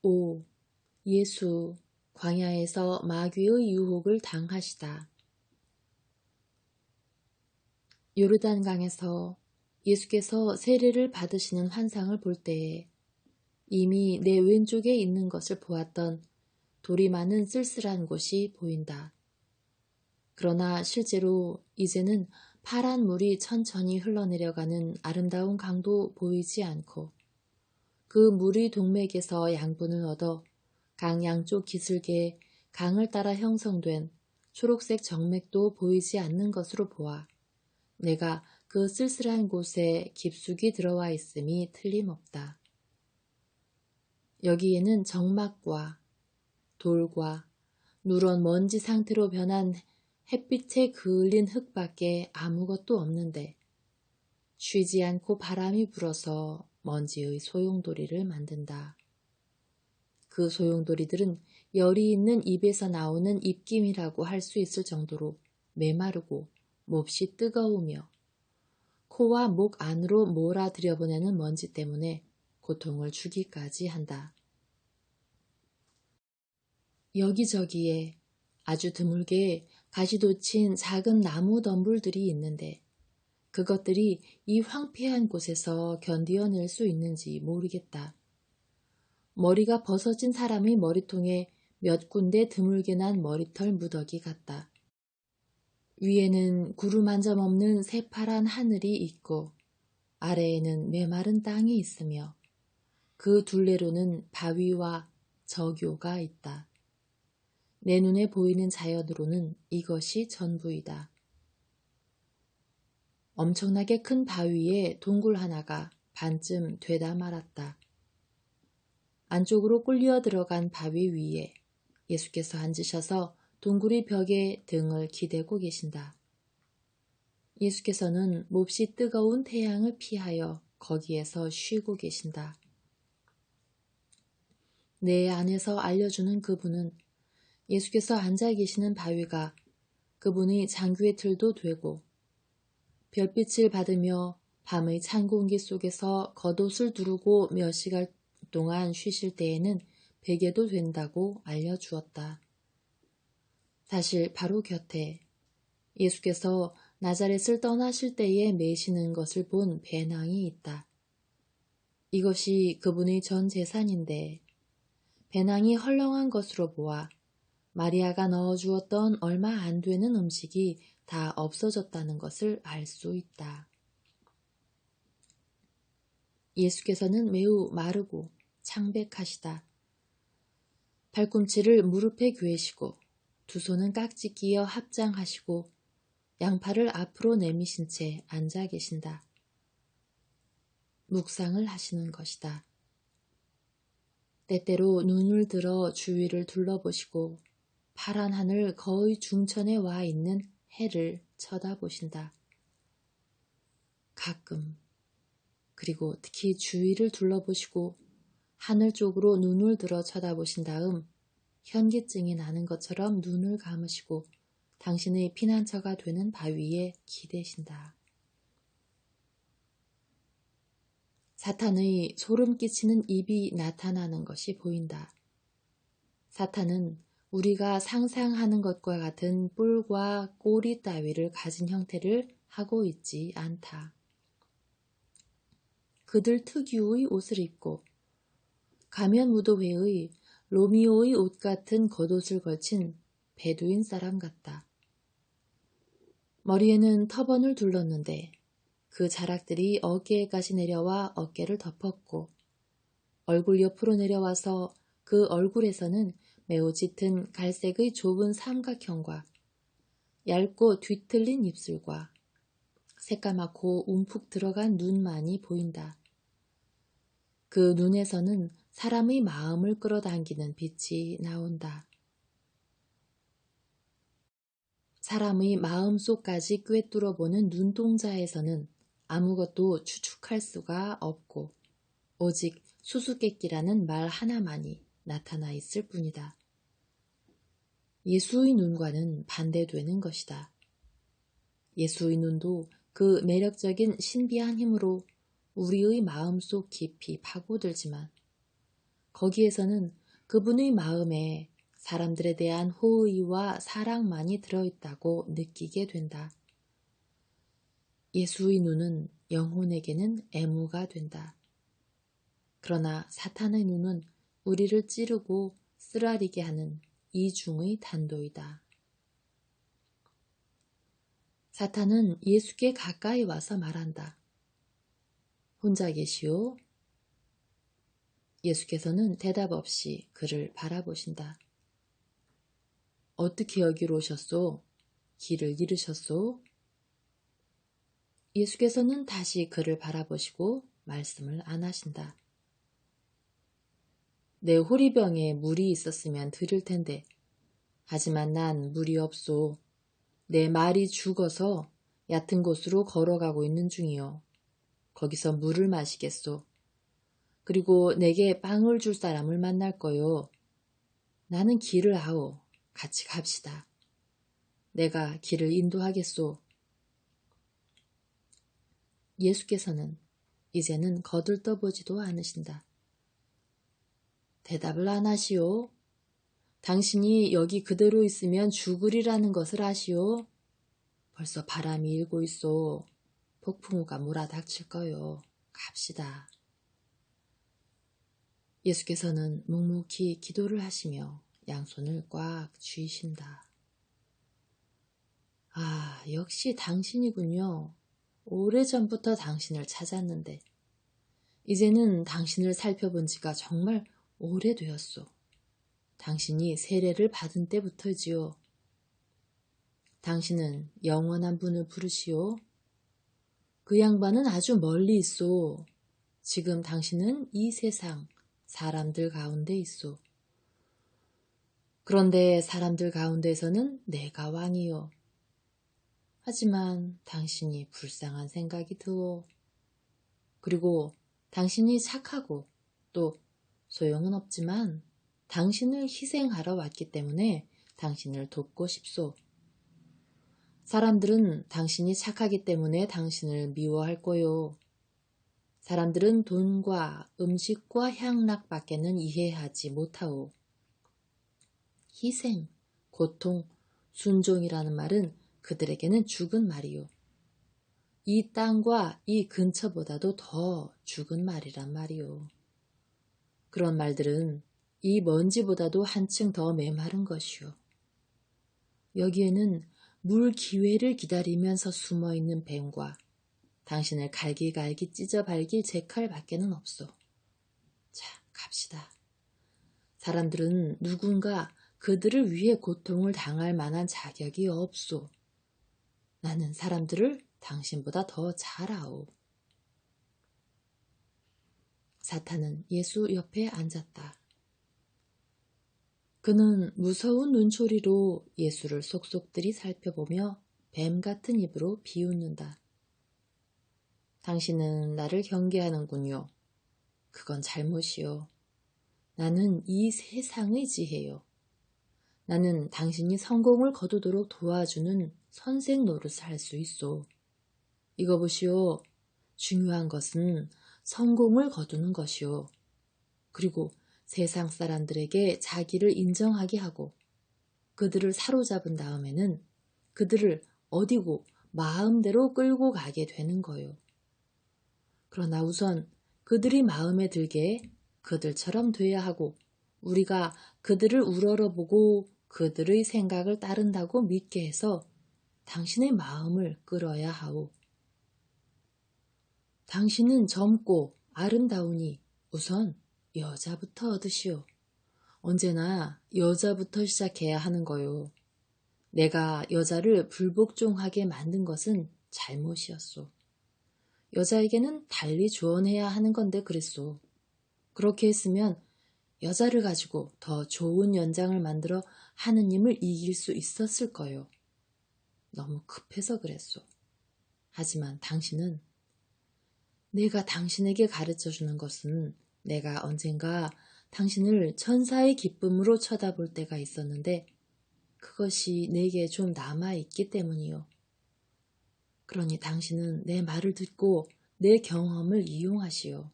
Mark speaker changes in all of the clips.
Speaker 1: 5. 예수 광야에서 마귀의 유혹을 당하시다. 요르단강에서 예수께서 세례를 받으시는 환상을 볼 때에 이미 내 왼쪽에 있는 것을 보았던 돌이 많은 쓸쓸한 곳이 보인다. 그러나 실제로 이제는 파란 물이 천천히 흘러내려가는 아름다운 강도 보이지 않고 그 물이 동맥에서 양분을 얻어 강 양쪽 기슭에 강을 따라 형성된 초록색 정맥도 보이지 않는 것으로 보아 내가 그 쓸쓸한 곳에 깊숙이 들어와 있음이 틀림없다. 여기에는 정막과 돌과 누런 먼지 상태로 변한 햇빛에 그을린 흙밖에 아무것도 없는데 쉬지 않고 바람이 불어서 먼지의 소용돌이를 만든다. 그 소용돌이들은 열이 있는 입에서 나오는 입김이라고 할 수 있을 정도로 메마르고 몹시 뜨거우며 코와 목 안으로 몰아 들여보내는 먼지 때문에 고통을 주기까지 한다. 여기저기에 아주 드물게 가시돋친 작은 나무 덤불들이 있는데 그것들이 이 황폐한 곳에서 견디어낼 수 있는지 모르겠다. 머리가 벗어진 사람의 머리통에 몇 군데 드물게 난 머리털 무더기 같다. 위에는 구름 한 점 없는 새파란 하늘이 있고 아래에는 메마른 땅이 있으며 그 둘레로는 바위와 저교가 있다. 내 눈에 보이는 자연으로는 이것이 전부이다. 엄청나게 큰 바위에 동굴 하나가 반쯤 되다 말았다. 안쪽으로 꿀려 들어간 바위 위에 예수께서 앉으셔서 동굴의 벽에 등을 기대고 계신다. 예수께서는 몹시 뜨거운 태양을 피하여 거기에서 쉬고 계신다. 내 안에서 알려주는 그분은 예수께서 앉아 계시는 바위가 그분의 장귀의 틀도 되고 별빛을 받으며 밤의 찬 공기 속에서 겉옷을 두르고 몇 시간 동안 쉬실 때에는 베개도 된다고 알려주었다. 사실 바로 곁에 예수께서 나자렛을 떠나실 때에 메시는 것을 본 배낭이 있다. 이것이 그분의 전 재산인데 배낭이 헐렁한 것으로 보아 마리아가 넣어주었던 얼마 안 되는 음식이 다 없어졌다는 것을 알 수 있다. 예수께서는 매우 마르고 창백하시다. 발꿈치를 무릎에 괴시고 두 손은 깍지 끼어 합장하시고 양팔을 앞으로 내미신 채 앉아 계신다. 묵상을 하시는 것이다. 때때로 눈을 들어 주위를 둘러보시고 파란 하늘 거의 중천에 와 있는 해를 쳐다보신다. 가끔 그리고 특히 주위를 둘러보시고 하늘 쪽으로 눈을 들어 쳐다보신 다음 현기증이 나는 것처럼 눈을 감으시고 당신의 피난처가 되는 바위에 기대신다. 사탄의 소름 끼치는 입이 나타나는 것이 보인다. 사탄은 우리가 상상하는 것과 같은 뿔과 꼬리 따위를 가진 형태를 하고 있지 않다. 그들 특유의 옷을 입고 가면 무도회의 로미오의 옷 같은 겉옷을 걸친 베두인 사람 같다. 머리에는 터번을 둘렀는데 그 자락들이 어깨에까지 내려와 어깨를 덮었고 얼굴 옆으로 내려와서 그 얼굴에서는 매우 짙은 갈색의 좁은 삼각형과 얇고 뒤틀린 입술과 새까맣고 움푹 들어간 눈만이 보인다. 그 눈에서는 사람의 마음을 끌어당기는 빛이 나온다. 사람의 마음속까지 꿰뚫어 보는 눈동자에서는 아무것도 추측할 수가 없고 오직 수수께끼라는 말 하나만이 나타나 있을 뿐이다. 예수의 눈과는 반대되는 것이다. 예수의 눈도 그 매력적인 신비한 힘으로 우리의 마음속 깊이 파고들지만 거기에서는 그분의 마음에 사람들에 대한 호의와 사랑만이 들어있다고 느끼게 된다. 예수의 눈은 영혼에게는 애무가 된다. 그러나 사탄의 눈은 우리를 찌르고 쓰라리게 하는 이중의 단도이다. 사탄은 예수께 가까이 와서 말한다. 혼자 계시오? 예수께서는 대답 없이 그를 바라보신다. 어떻게 여기로 오셨소? 길을 잃으셨소? 예수께서는 다시 그를 바라보시고 말씀을 안 하신다. 내 호리병에 물이 있었으면 드릴 텐데, 하지만 난 물이 없소. 내 말이 죽어서 얕은 곳으로 걸어가고 있는 중이요. 거기서 물을 마시겠소. 그리고 내게 빵을 줄 사람을 만날 거요. 나는 길을 아오. 같이 갑시다. 내가 길을 인도하겠소. 예수께서는 이제는 거들떠보지도 않으신다. 대답을 안 하시오. 당신이 여기 그대로 있으면 죽으리라는 것을 아시오. 벌써 바람이 일고 있소. 폭풍우가 몰아닥칠 거요. 갑시다. 예수께서는 묵묵히 기도를 하시며 양손을 꽉 쥐신다. 아, 역시 당신이군요. 오래전부터 당신을 찾았는데 이제는 당신을 살펴본 지가 정말 오래되었소. 당신이 세례를 받은 때부터지요. 당신은 영원한 분을 부르시오. 그 양반은 아주 멀리 있소. 지금 당신은 이 세상 사람들 가운데 있소. 그런데 사람들 가운데서는 내가 왕이요. 하지만 당신이 불쌍한 생각이 드오. 그리고 당신이 착하고 또 소용은 없지만 당신을 희생하러 왔기 때문에 당신을 돕고 싶소. 사람들은 당신이 착하기 때문에 당신을 미워할 거요. 사람들은 돈과 음식과 향락밖에는 이해하지 못하오. 희생, 고통, 순종이라는 말은 그들에게는 죽은 말이요. 이 땅과 이 근처보다도 더 죽은 말이란 말이요. 그런 말들은 이 먼지보다도 한층 더 메마른 것이요. 여기에는 물 기회를 기다리면서 숨어있는 뱀과 당신을 갈기갈기 찢어 발길 제 칼밖에는 없소. 자, 갑시다. 사람들은 누군가 그들을 위해 고통을 당할 만한 자격이 없소. 나는 사람들을 당신보다 더 잘 아오. 사탄은 예수 옆에 앉았다. 그는 무서운 눈초리로 예수를 속속들이 살펴보며 뱀 같은 입으로 비웃는다. 당신은 나를 경계하는군요. 그건 잘못이요. 나는 이 세상의 지혜요. 나는 당신이 성공을 거두도록 도와주는 선생 노릇을 할 수 있소. 이거 보시오. 중요한 것은 성공을 거두는 것이요. 그리고 세상 사람들에게 자기를 인정하게 하고 그들을 사로잡은 다음에는 그들을 어디고 마음대로 끌고 가게 되는 거요. 그러나 우선 그들이 마음에 들게 그들처럼 돼야 하고 우리가 그들을 우러러보고 그들의 생각을 따른다고 믿게 해서 당신의 마음을 끌어야 하오. 당신은 젊고 아름다우니 우선 여자부터 얻으시오. 언제나 여자부터 시작해야 하는 거요. 내가 여자를 불복종하게 만든 것은 잘못이었소. 여자에게는 달리 조언해야 하는 건데 그랬소. 그렇게 했으면 여자를 가지고 더 좋은 연장을 만들어 하느님을 이길 수 있었을 거요. 너무 급해서 그랬소. 하지만 당신은 내가 당신에게 가르쳐주는 것은 내가 언젠가 당신을 천사의 기쁨으로 쳐다볼 때가 있었는데 그것이 내게 좀 남아있기 때문이요. 그러니 당신은 내 말을 듣고 내 경험을 이용하시오.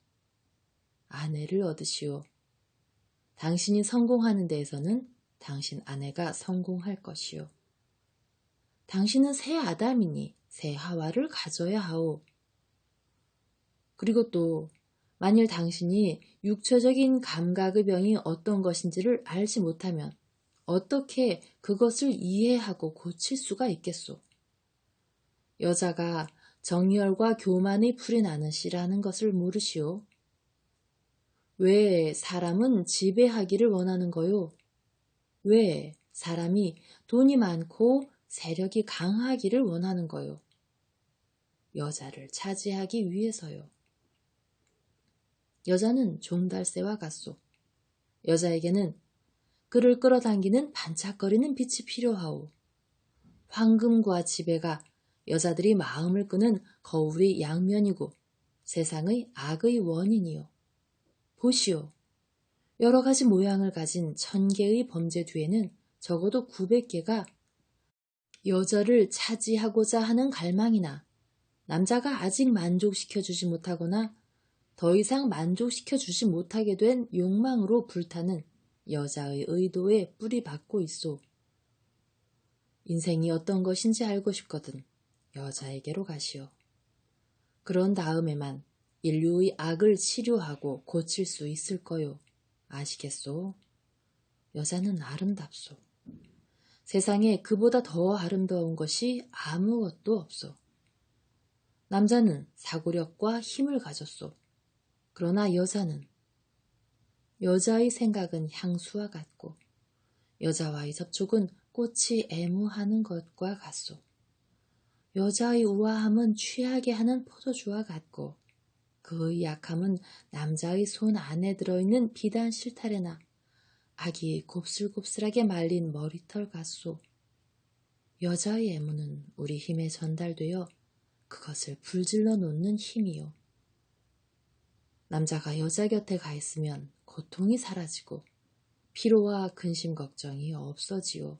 Speaker 1: 아내를 얻으시오. 당신이 성공하는 데에서는 당신 아내가 성공할 것이요. 당신은 새 아담이니 새 하와를 가져야 하오. 그리고 또 만일 당신이 육체적인 감각의 병이 어떤 것인지를 알지 못하면 어떻게 그것을 이해하고 고칠 수가 있겠소? 여자가 정열과 교만의 풀이 나는 씨라는 것을 모르시오. 왜 사람은 지배하기를 원하는 거요? 왜 사람이 돈이 많고 세력이 강하기를 원하는 거요? 여자를 차지하기 위해서요. 여자는 종달새와 같소. 여자에게는 그를 끌어당기는 반짝거리는 빛이 필요하오. 황금과 지배가 여자들이 마음을 끄는 거울의 양면이고 세상의 악의 원인이요. 보시오. 여러 가지 모양을 가진 1000개의 범죄 뒤에는 적어도 900개가 여자를 차지하고자 하는 갈망이나 남자가 아직 만족시켜주지 못하거나 더 이상 만족시켜주지 못하게 된 욕망으로 불타는 여자의 의도에 뿌리박고 있소. 인생이 어떤 것인지 알고 싶거든 여자에게로 가시오. 그런 다음에만 인류의 악을 치료하고 고칠 수 있을 거요. 아시겠소? 여자는 아름답소. 세상에 그보다 더 아름다운 것이 아무것도 없소. 남자는 사고력과 힘을 가졌소. 그러나 여자의 생각은 향수와 같고 여자와의 접촉은 꽃이 애무하는 것과 같소. 여자의 우아함은 취하게 하는 포도주와 같고 그의 약함은 남자의 손 안에 들어있는 비단 실타래나 아기 곱슬곱슬하게 말린 머리털 같소. 여자의 애무는 우리 힘에 전달되어 그것을 불질러 놓는 힘이요. 남자가 여자 곁에 가 있으면 고통이 사라지고 피로와 근심 걱정이 없어지요.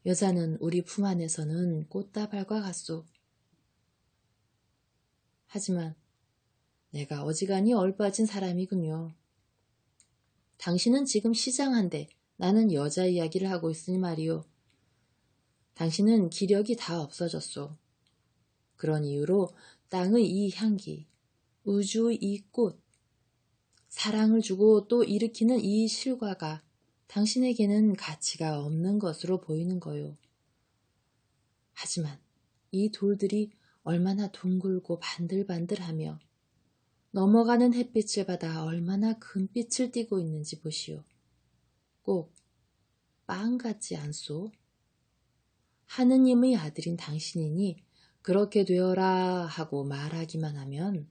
Speaker 1: 여자는 우리 품 안에서는 꽃다발과 같소. 하지만 내가 어지간히 얼빠진 사람이군요. 당신은 지금 시장한데 나는 여자 이야기를 하고 있으니 말이요. 당신은 기력이 다 없어졌소. 그런 이유로 땅의 이 향기, 우주의 이 꽃, 사랑을 주고 또 일으키는 이 실과가 당신에게는 가치가 없는 것으로 보이는 거요. 하지만 이 돌들이 얼마나 둥글고 반들반들하며 넘어가는 햇빛을 받아 얼마나 금빛을 띠고 있는지 보시오. 꼭 빵 같지 않소? 하느님의 아들인 당신이니 그렇게 되어라 하고 말하기만 하면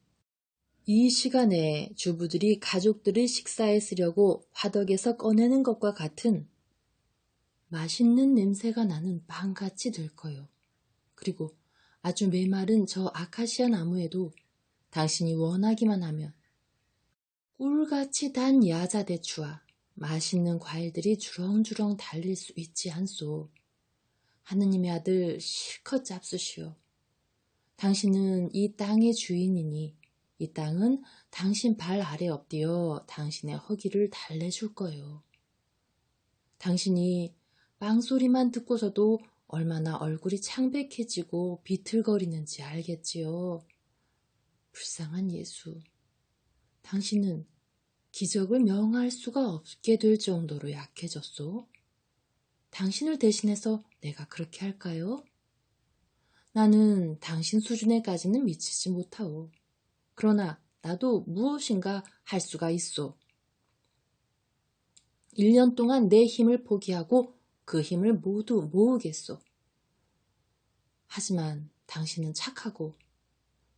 Speaker 1: 이 시간에 주부들이 가족들의 식사에 쓰려고 화덕에서 꺼내는 것과 같은 맛있는 냄새가 나는 빵같이 될 거요. 그리고 아주 메마른 저 아카시아 나무에도 당신이 원하기만 하면 꿀같이 단 야자대추와 맛있는 과일들이 주렁주렁 달릴 수 있지 않소. 하느님의 아들 실컷 잡수시오. 당신은 이 땅의 주인이니 이 땅은 당신 발 아래 엎드려 당신의 허기를 달래줄 거요. 당신이 빵소리만 듣고서도 얼마나 얼굴이 창백해지고 비틀거리는지 알겠지요. 불쌍한 예수. 당신은 기적을 명할 수가 없게 될 정도로 약해졌소. 당신을 대신해서 내가 그렇게 할까요? 나는 당신 수준에까지는 미치지 못하오. 그러나 나도 무엇인가 할 수가 있소. 1년 동안 내 힘을 포기하고 그 힘을 모두 모으겠소. 하지만 당신은 착하고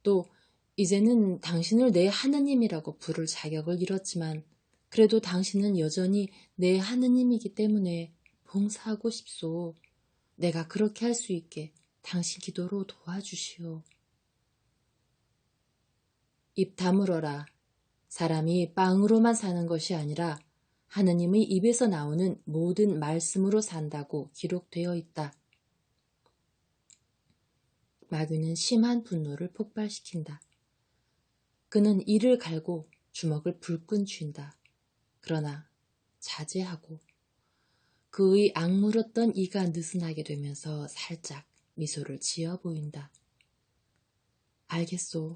Speaker 1: 또 이제는 당신을 내 하느님이라고 부를 자격을 잃었지만 그래도 당신은 여전히 내 하느님이기 때문에 봉사하고 싶소. 내가 그렇게 할 수 있게 당신 기도로 도와주시오. 입 다물어라. 사람이 빵으로만 사는 것이 아니라 하느님의 입에서 나오는 모든 말씀으로 산다고 기록되어 있다. 마귀는 심한 분노를 폭발시킨다. 그는 이를 갈고 주먹을 불끈 쥔다. 그러나 자제하고 그의 악물었던 이가 느슨하게 되면서 살짝 미소를 지어 보인다. 알겠소.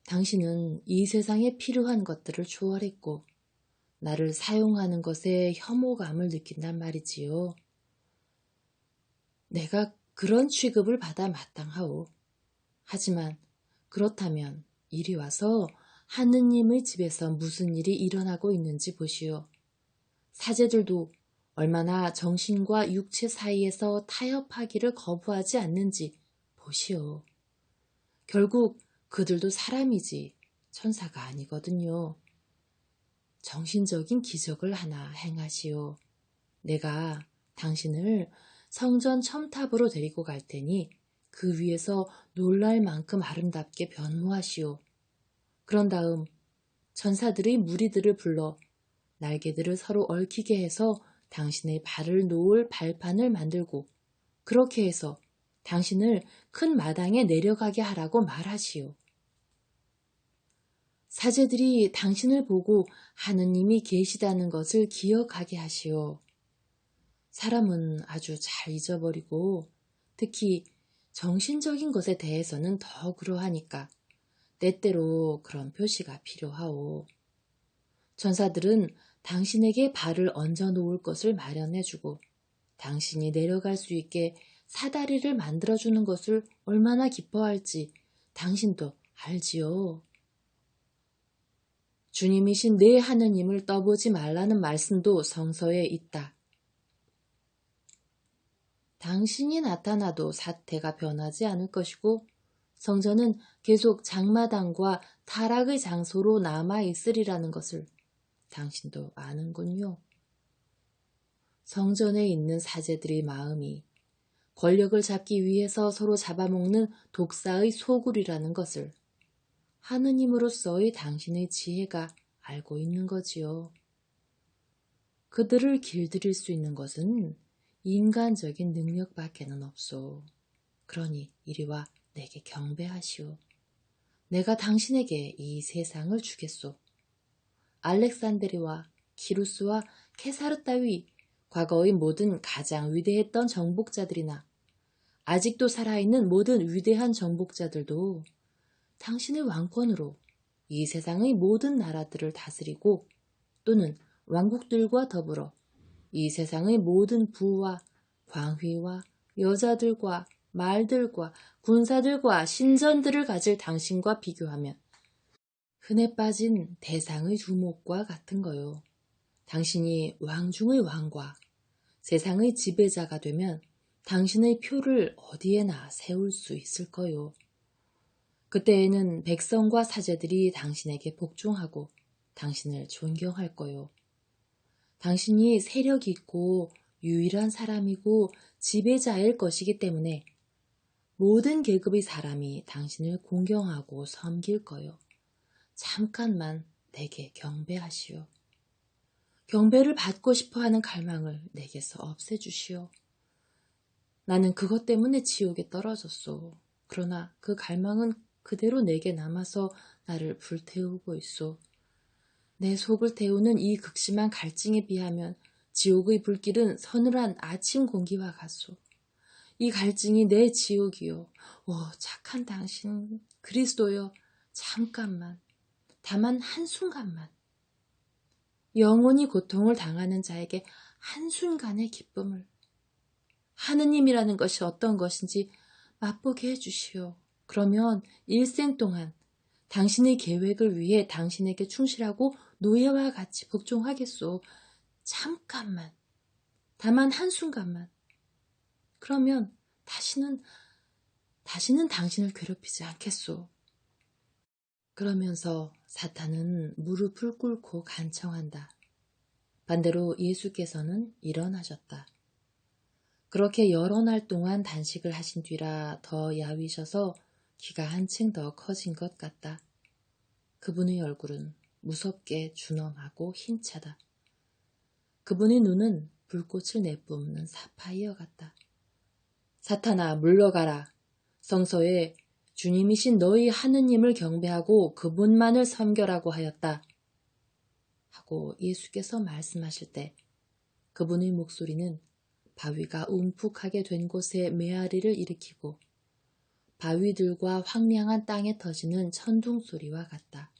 Speaker 1: 당신은 이 세상에 필요한 것들을 초월했고 나를 사용하는 것에 혐오감을 느낀단 말이지요. 내가 그런 취급을 받아 마땅하오. 하지만 그렇다면 이리 와서 하느님의 집에서 무슨 일이 일어나고 있는지 보시오. 사제들도 얼마나 정신과 육체 사이에서 타협하기를 거부하지 않는지 보시오. 결국 그들도 사람이지 천사가 아니거든요. 정신적인 기적을 하나 행하시오. 내가 당신을 성전 첨탑으로 데리고 갈 테니 그 위에서 놀랄 만큼 아름답게 변모하시오. 그런 다음 천사들의 무리들을 불러 날개들을 서로 얽히게 해서 당신의 발을 놓을 발판을 만들고 그렇게 해서 당신을 큰 마당에 내려가게 하라고 말하시오. 사제들이 당신을 보고 하느님이 계시다는 것을 기억하게 하시오. 사람은 아주 잘 잊어버리고 특히 정신적인 것에 대해서는 더 그러하니까 때때로 그런 표시가 필요하오. 천사들은 당신에게 발을 얹어 놓을 것을 마련해주고 당신이 내려갈 수 있게 사다리를 만들어주는 것을 얼마나 기뻐할지 당신도 알지요. 주님이신 내 하느님을 떠보지 말라는 말씀도 성서에 있다. 당신이 나타나도 사태가 변하지 않을 것이고 성전은 계속 장마당과 타락의 장소로 남아있으리라는 것을 당신도 아는군요. 성전에 있는 사제들의 마음이 권력을 잡기 위해서 서로 잡아먹는 독사의 소굴이라는 것을 하느님으로서의 당신의 지혜가 알고 있는 거지요. 그들을 길들일 수 있는 것은 인간적인 능력밖에는 없소. 그러니 이리와 내게 경배하시오. 내가 당신에게 이 세상을 주겠소. 알렉산드리와 키루스와 케사르 따위 과거의 모든 가장 위대했던 정복자들이나 아직도 살아있는 모든 위대한 정복자들도 당신의 왕권으로 이 세상의 모든 나라들을 다스리고 또는 왕국들과 더불어 이 세상의 모든 부와 광휘와 여자들과 말들과 군사들과 신전들을 가질 당신과 비교하면 흔해 빠진 대상의 두목과 같은 거요. 당신이 왕 중의 왕과 세상의 지배자가 되면 당신의 표를 어디에나 세울 수 있을 거요. 그때에는 백성과 사제들이 당신에게 복종하고 당신을 존경할 거요. 당신이 세력 있고 유일한 사람이고 지배자일 것이기 때문에 모든 계급의 사람이 당신을 공경하고 섬길 거요. 잠깐만 내게 경배하시오. 경배를 받고 싶어하는 갈망을 내게서 없애주시오. 나는 그것 때문에 지옥에 떨어졌소. 그러나 그 갈망은 그대로 내게 남아서 나를 불태우고 있소. 내 속을 태우는 이 극심한 갈증에 비하면 지옥의 불길은 서늘한 아침 공기와 같소. 이 갈증이 내 지옥이요. 오, 착한 당신 그리스도여, 잠깐만, 다만 한순간만. 영원히 고통을 당하는 자에게 한순간의 기쁨을, 하느님이라는 것이 어떤 것인지 맛보게 해주시오. 그러면 일생 동안 당신의 계획을 위해 당신에게 충실하고 노예와 같이 복종하겠소. 잠깐만, 다만 한순간만. 그러면 다시는 당신을 괴롭히지 않겠소. 그러면서 사탄은 무릎을 꿇고 간청한다. 반대로 예수께서는 일어나셨다. 그렇게 여러 날 동안 단식을 하신 뒤라 더 야위셔서 키가 한층 더 커진 것 같다. 그분의 얼굴은 무섭게 준엄하고 힘차다. 그분의 눈은 불꽃을 내뿜는 사파이어 같다. 사탄아, 물러가라. 성서에 주님이신 너희 하느님을 경배하고 그분만을 섬겨라고 하였다. 하고 예수께서 말씀하실 때 그분의 목소리는 바위가 움푹하게 된 곳에 메아리를 일으키고 바위들과 황량한 땅에 터지는 천둥 소리와 같다.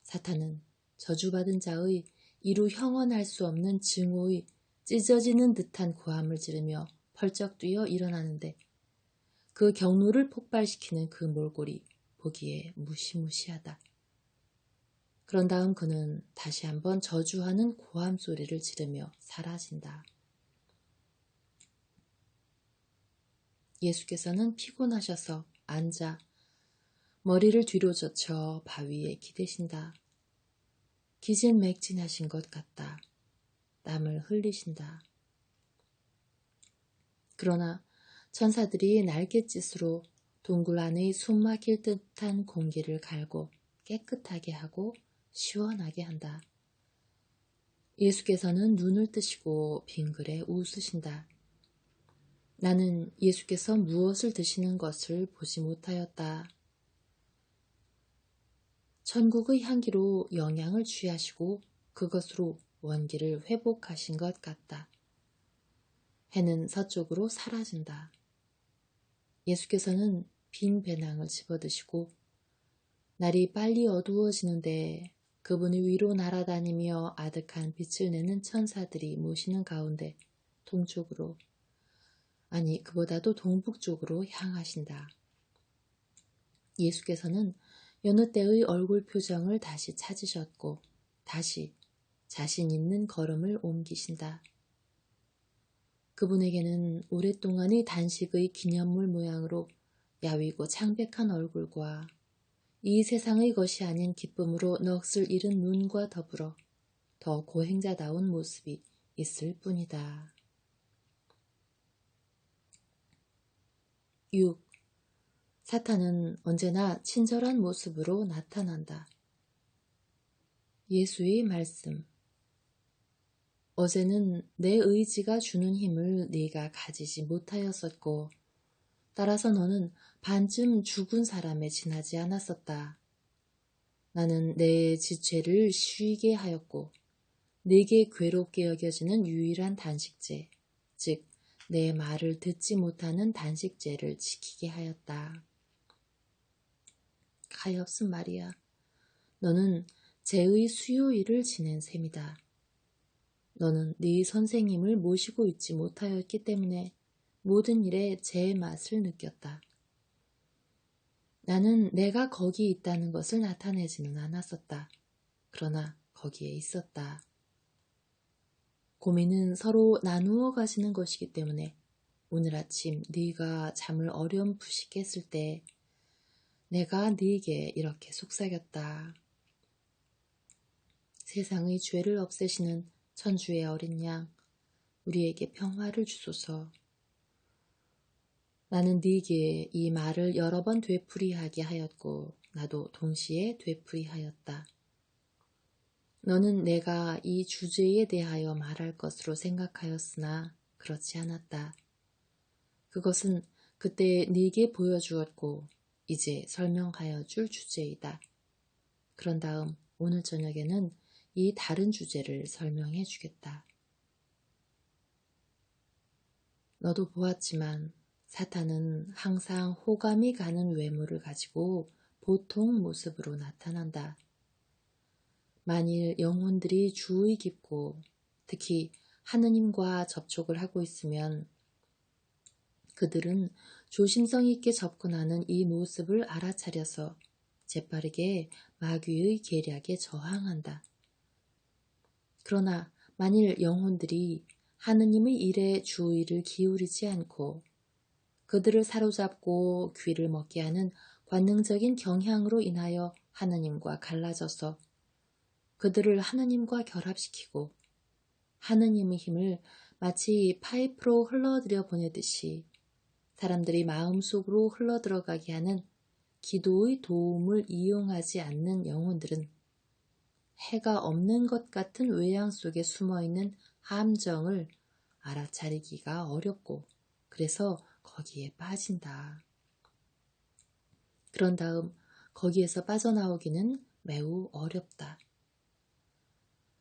Speaker 1: 사탄은 저주받은 자의 이루 형언할 수 없는 증오의 찢어지는 듯한 고함을 지르며 펄쩍 뛰어 일어나는데 그 경로를 폭발시키는 그 몰골이 보기에 무시무시하다. 그런 다음 그는 다시 한번 저주하는 고함 소리를 지르며 사라진다. 예수께서는 피곤하셔서 앉아 머리를 뒤로 젖혀 바위에 기대신다. 기진맥진하신 것 같다. 땀을 흘리신다. 그러나 천사들이 날갯짓으로 동굴 안의 숨막힐 듯한 공기를 갈고 깨끗하게 하고 시원하게 한다. 예수께서는 눈을 뜨시고 빙그레 웃으신다. 나는 예수께서 무엇을 드시는 것을 보지 못하였다. 천국의 향기로 영양을 취하시고 그것으로 원기를 회복하신 것 같다. 해는 서쪽으로 사라진다. 예수께서는 빈 배낭을 집어드시고 날이 빨리 어두워지는데 그분이 위로 날아다니며 아득한 빛을 내는 천사들이 모시는 가운데 동쪽으로, 아니 그보다도 동북쪽으로 향하신다. 예수께서는 여느 때의 얼굴 표정을 다시 찾으셨고 다시 자신 있는 걸음을 옮기신다. 그분에게는 오랫동안의 단식의 기념물 모양으로 야위고 창백한 얼굴과 이 세상의 것이 아닌 기쁨으로 넋을 잃은 눈과 더불어 더 고행자다운 모습이 있을 뿐이다. 6. 사탄은 언제나 친절한 모습으로 나타난다. 예수의 말씀. 어제는 내 의지가 주는 힘을 네가 가지지 못하였었고 따라서 너는 반쯤 죽은 사람에 지나지 않았었다. 나는 내 지체를 쉬게 하였고 네게 괴롭게 여겨지는 유일한 단식제, 즉 내 말을 듣지 못하는 단식제를 지키게 하였다. 가엾은 말이야. 너는 제의 수요일을 지낸 셈이다. 너는 네 선생님을 모시고 있지 못하였기 때문에 모든 일에 제 맛을 느꼈다. 나는 내가 거기 있다는 것을 나타내지는 않았었다. 그러나 거기에 있었다. 고민은 서로 나누어 가지는 것이기 때문에 오늘 아침 네가 잠을 어렴풋이 깼을 때 내가 네게 이렇게 속삭였다. 세상의 죄를 없애시는 천주의 어린 양, 우리에게 평화를 주소서. 나는 네게 이 말을 여러 번 되풀이하게 하였고 나도 동시에 되풀이하였다. 너는 내가 이 주제에 대하여 말할 것으로 생각하였으나 그렇지 않았다. 그것은 그때 네게 보여주었고 이제 설명하여 줄 주제이다. 그런 다음 오늘 저녁에는 이 다른 주제를 설명해 주겠다. 너도 보았지만 사탄은 항상 호감이 가는 외모를 가지고 보통 모습으로 나타난다. 만일 영혼들이 주의 깊고 특히 하느님과 접촉을 하고 있으면 그들은 조심성 있게 접근하는 이 모습을 알아차려서 재빠르게 마귀의 계략에 저항한다. 그러나 만일 영혼들이 하느님의 일에 주의를 기울이지 않고 그들을 사로잡고 귀를 먹게 하는 관능적인 경향으로 인하여 하느님과 갈라져서 그들을 하느님과 결합시키고 하느님의 힘을 마치 파이프로 흘러들여 보내듯이 사람들이 마음속으로 흘러들어가게 하는 기도의 도움을 이용하지 않는 영혼들은 해가 없는 것 같은 외양 속에 숨어있는 함정을 알아차리기가 어렵고 그래서 거기에 빠진다. 그런 다음 거기에서 빠져나오기는 매우 어렵다.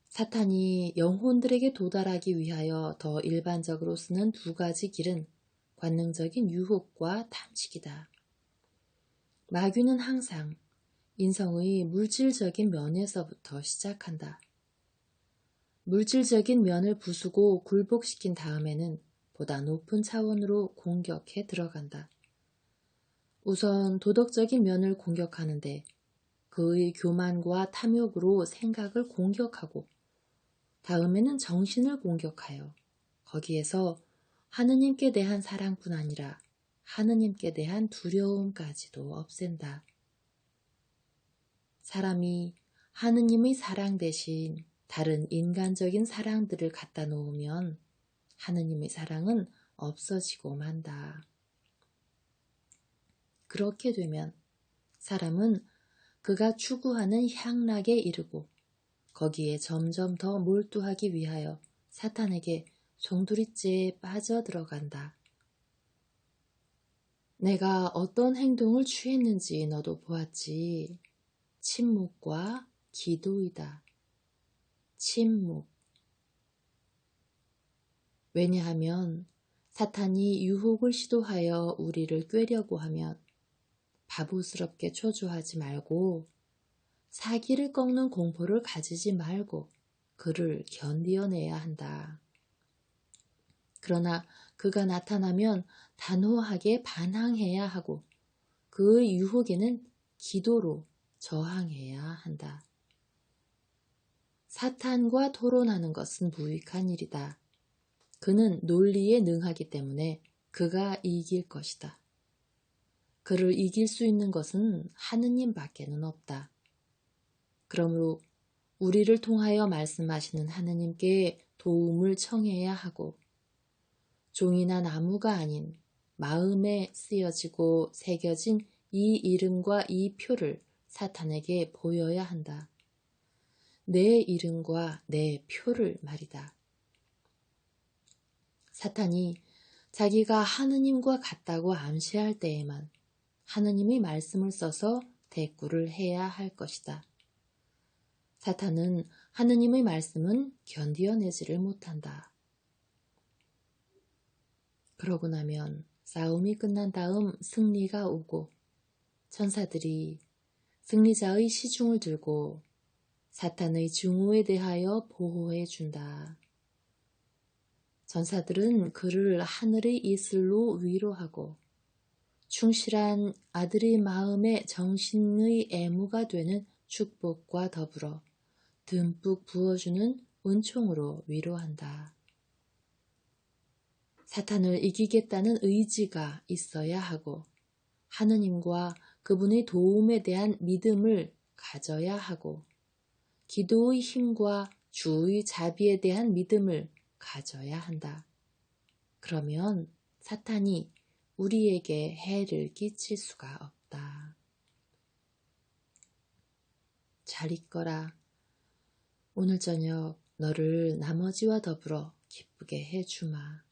Speaker 1: 사탄이 영혼들에게 도달하기 위하여 더 일반적으로 쓰는 두 가지 길은 관능적인 유혹과 탐지기다. 마귀는 항상 인성의 물질적인 면에서부터 시작한다. 물질적인 면을 부수고 굴복시킨 다음에는 보다 높은 차원으로 공격해 들어간다. 우선 도덕적인 면을 공격하는데 그의 교만과 탐욕으로 생각을 공격하고 다음에는 정신을 공격하여 거기에서 하느님께 대한 사랑뿐 아니라 하느님께 대한 두려움까지도 없앤다. 사람이 하느님의 사랑 대신 다른 인간적인 사랑들을 갖다 놓으면 하느님의 사랑은 없어지고 만다. 그렇게 되면 사람은 그가 추구하는 향락에 이르고 거기에 점점 더 몰두하기 위하여 사탄에게 송두리째에 빠져들어간다. 내가 어떤 행동을 취했는지 너도 보았지. 침묵과 기도이다. 침묵. 왜냐하면 사탄이 유혹을 시도하여 우리를 꾀려고 하면 바보스럽게 초조하지 말고 사기를 꺾는 공포를 가지지 말고 그를 견디어내야 한다. 그러나 그가 나타나면 단호하게 반항해야 하고 그의 유혹에는 기도로 저항해야 한다. 사탄과 토론하는 것은 무익한 일이다. 그는 논리에 능하기 때문에 그가 이길 것이다. 그를 이길 수 있는 것은 하느님밖에는 없다. 그러므로 우리를 통하여 말씀하시는 하느님께 도움을 청해야 하고 종이나 나무가 아닌 마음에 쓰여지고 새겨진 이 이름과 이 표를 사탄에게 보여야 한다. 내 이름과 내 표를 말이다. 사탄이 자기가 하느님과 같다고 암시할 때에만 하느님의 말씀을 써서 대꾸를 해야 할 것이다. 사탄은 하느님의 말씀은 견디어내지를 못한다. 그러고 나면 싸움이 끝난 다음 승리가 오고 천사들이 승리자의 시중을 들고 사탄의 증오에 대하여 보호해 준다. 전사들은 그를 하늘의 이슬로 위로하고 충실한 아들의 마음에 정신의 애무가 되는 축복과 더불어 듬뿍 부어주는 은총으로 위로한다. 사탄을 이기겠다는 의지가 있어야 하고 하느님과 그분의 도움에 대한 믿음을 가져야 하고 기도의 힘과 주의 자비에 대한 믿음을 가져야 한다. 그러면 사탄이 우리에게 해를 끼칠 수가 없다. 잘 있거라. 오늘 저녁 너를 나머지와 더불어 기쁘게 해주마.